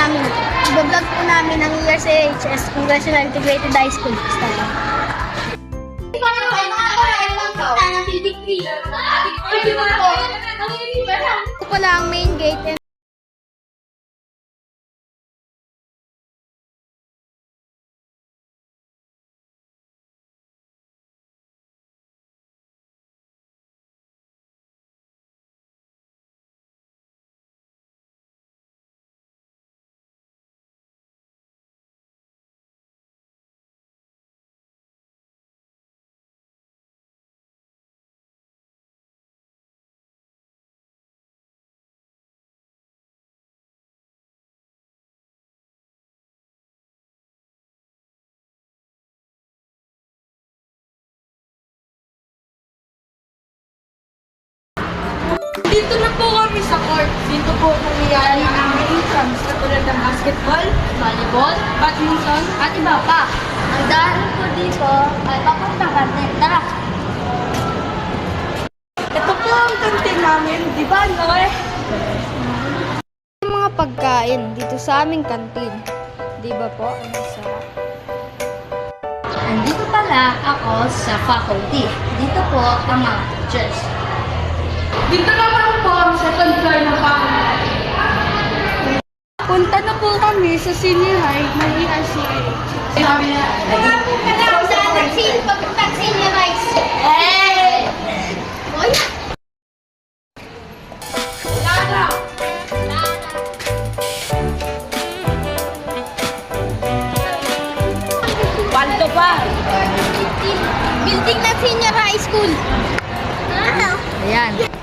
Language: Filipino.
namin. I-vlog po namin ang year sa HS, Congressional Integrated High School. Basta lang. Ito pala ang main gate. Dito na po kami sa court. Dito po nangyayari ang exams katulad ng basketball, volleyball, badminton, at iba pa. Ang daan po dito ay papuntang kantin. Tara! Ito po ang kantin namin, di ba, Noe? Yung mga pagkain dito sa aming kantin. Di ba po? Ang sarap. Andito pala ako sa faculty. Dito po ang mga teachers. Dito naman po ang second floor ng faculty. Punta na po kami sa senior high ng ERCA. Papuntang senior rice. Hey! Oy! Lara! Paldo pa! Building ng senior high school. Ayan.